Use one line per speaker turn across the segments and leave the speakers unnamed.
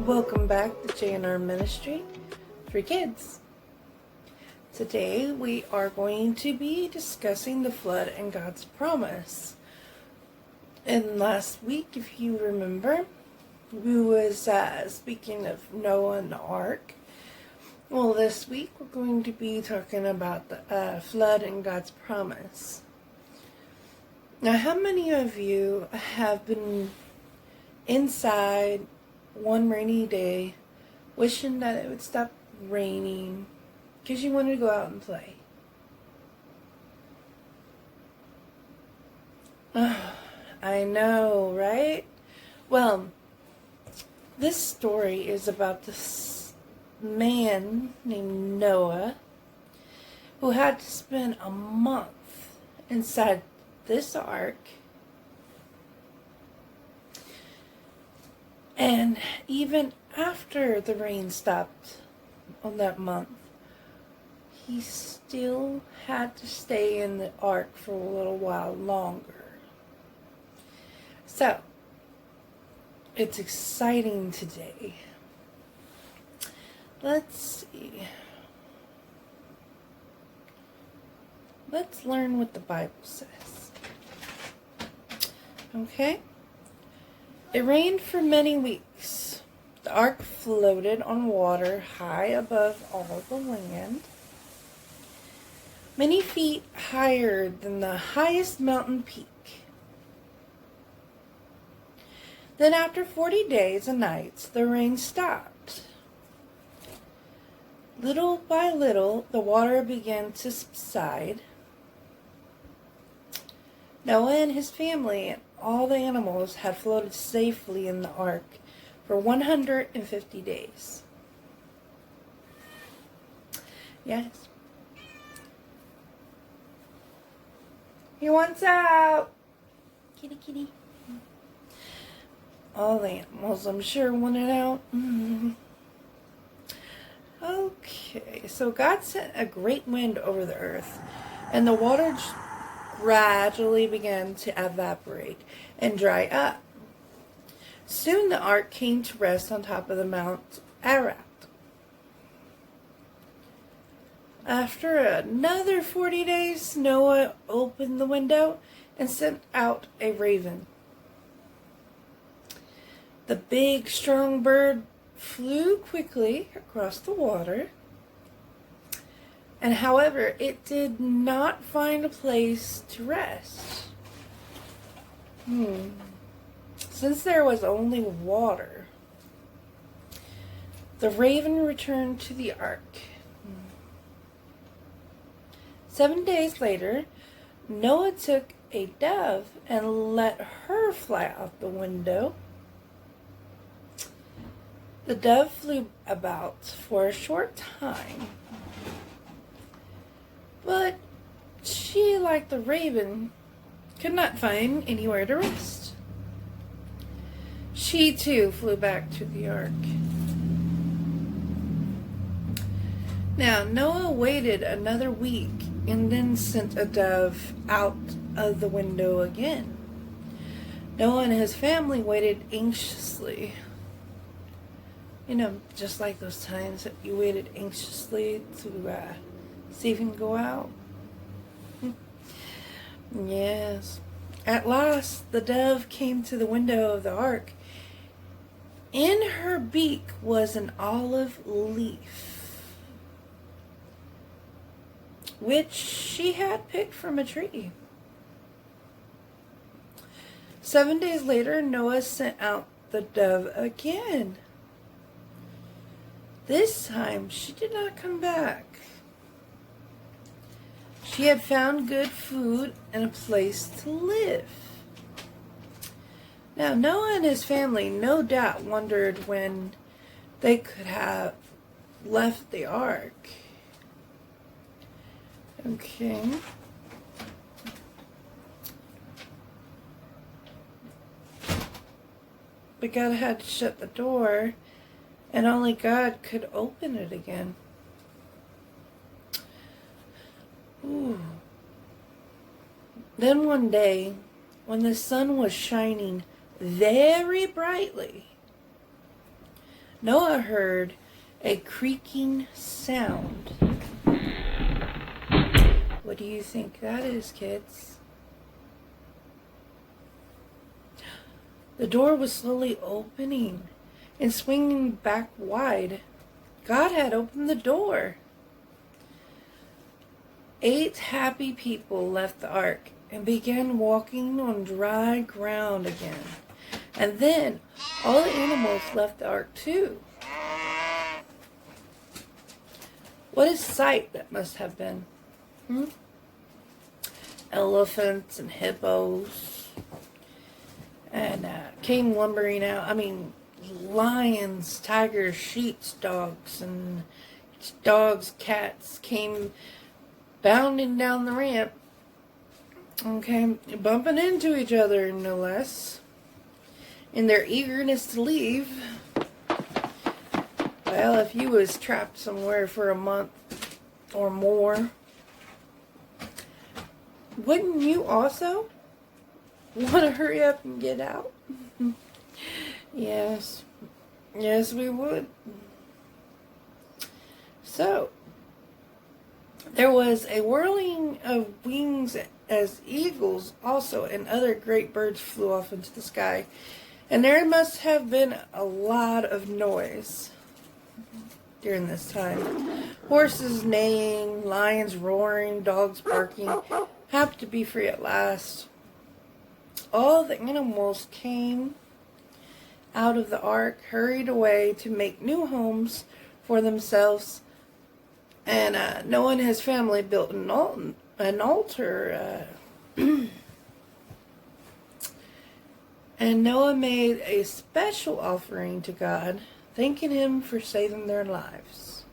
Welcome back to JNR Ministry for Kids. Today we are going to be discussing the flood and God's promise. And last week, if you remember, we was speaking of Noah and the ark. Well, this week we're going to be talking about the flood and God's promise. Now, how many of you have been inside one rainy day wishing that it would stop raining because you wanted to go out and play? I know, right? Well, this story is about this man named Noah who had to spend a month inside this ark. And even after the rain stopped on that month, he still had to stay in the ark for a little while longer. So, it's exciting today. Let's see. Let's learn what the Bible says. Okay? It rained for many weeks. The ark floated on water high above all the land, many feet higher than the highest mountain peak. Then after 40 days and nights, the rain stopped. Little by little, the water began to subside. Noah and his family and all the animals had floated safely in the ark for 150 days. Yes. He wants out. Kitty, kitty. All the animals, I'm sure, wanted out. Okay, so God sent a great wind over the earth, and the water gradually began to evaporate and dry up. Soon the ark came to rest on top of the Mount Ararat. After another 40 days, Noah opened the window and sent out a raven. The big, strong bird flew quickly across the water. And however, it did not find a place to rest. Since there was only water, the raven returned to the ark. 7 days later, Noah took a dove and let her fly out the window. The dove flew about for a short time, but she, like the raven, could not find anywhere to rest. She too flew back to the ark. Now Noah waited another week and then sent a dove out of the window again. Noah and his family waited anxiously. You know, just like those times that you waited anxiously to see if you can go out. Yes. At last, the dove came to the window of the ark. In her beak was an olive leaf, which she had picked from a tree. 7 days later, Noah sent out the dove again. This time, she did not come back. She had found good food and a place to live. Now, Noah and his family no doubt wondered when they could have left the ark. Okay. But God had to shut the door, and only God could open it again. Ooh. Then one day, when the sun was shining very brightly, Noah heard a creaking sound. What do you think that is, kids? The door was slowly opening and swinging back wide. God had opened the door. 8 happy people left the ark and began walking on dry ground again. And then all the animals left the ark too. What a sight that must have been. Elephants and hippos and came lumbering out. I mean, lions, tigers, sheep, dogs, and dogs, cats came bounding down the ramp. Okay, bumping into each other, no less, in their eagerness to leave. Well, if you was trapped somewhere for a month or more, wouldn't you also want to hurry up and get out? Yes, we would. So, there was a whirling of wings as eagles also and other great birds flew off into the sky. And there must have been a lot of noise during this time. Horses neighing, lions roaring, dogs barking. Happy to be free at last. All the animals came out of the ark, hurried away to make new homes for themselves. And Noah and his family built an altar. And Noah made a special offering to God, thanking him for saving their lives.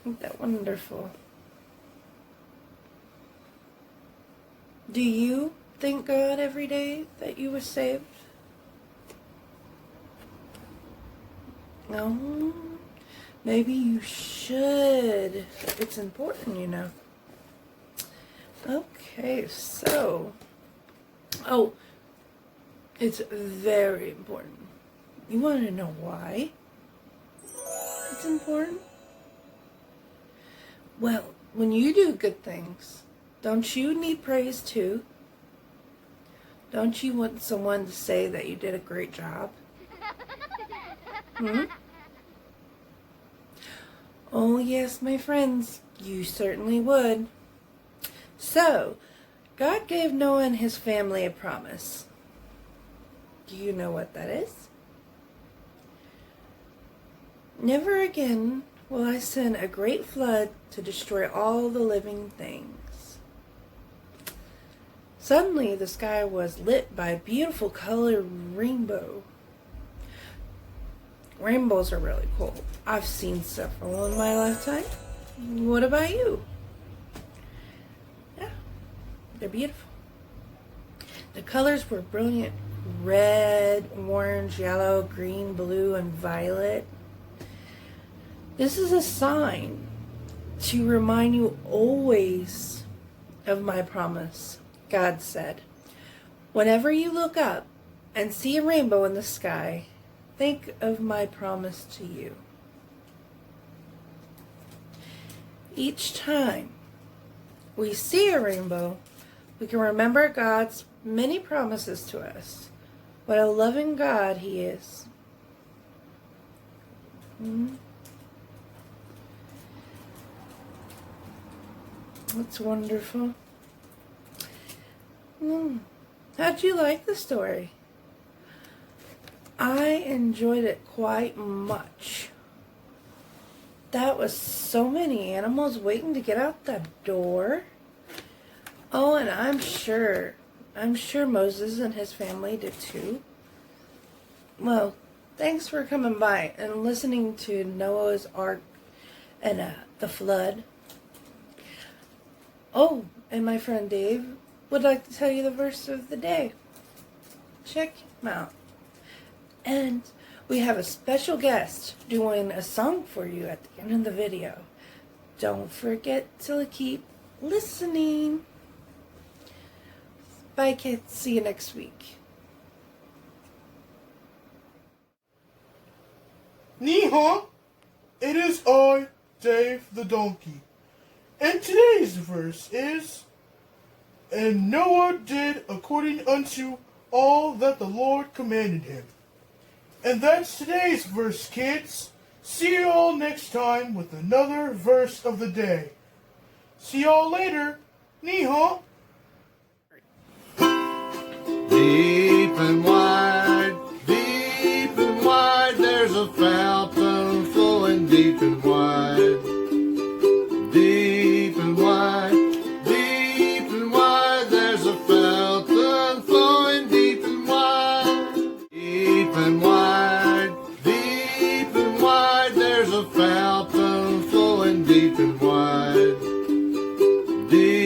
Isn't that wonderful? Do you thank God every day that you were saved? No? Maybe you should. It's important, you know. Okay, so. Oh, it's very important. You want to know why it's important? Well, when you do good things, don't you need praise too? Don't you want someone to say that you did a great job? Oh yes, my friends, you certainly would. So, God gave Noah and his family a promise. Do you know what that is? Never again will I send a great flood to destroy all the living things. Suddenly, the sky was lit by a beautiful colored rainbow. Rainbows are really cool. I've seen several in my lifetime. What about you? Yeah, they're beautiful. The colors were brilliant. Red, orange, yellow, green, blue, and violet. This is a sign to remind you always of my promise. God said, whenever you look up and see a rainbow in the sky, think of my promise to you. Each time we see a rainbow, we can remember God's many promises to us. What a loving God He is. That's wonderful. How'd you like the story? I enjoyed it quite much. That was so many animals waiting to get out the door. Oh, and I'm sure Moses and his family did too. Well, thanks for coming by and listening to Noah's Ark and the flood. Oh, and my friend Dave would like to tell you the verse of the day. Check him out. And we have a special guest doing a song for you at the end of the video. Don't forget to keep listening. Bye, kids. See you next week.
Ni-ha! It is I, Dave the donkey. And today's verse is, And Noah did according unto all that the Lord commanded him. And that's today's verse, kids. See you all next time with another verse of the day. See y'all later. Ni-ha!
Deep and wide, there's a fountain flowing deep and wide. Deep and wide, there's a fountain flowing deep and wide. Deep and wide, there's a fountain flowing deep and wide. Deep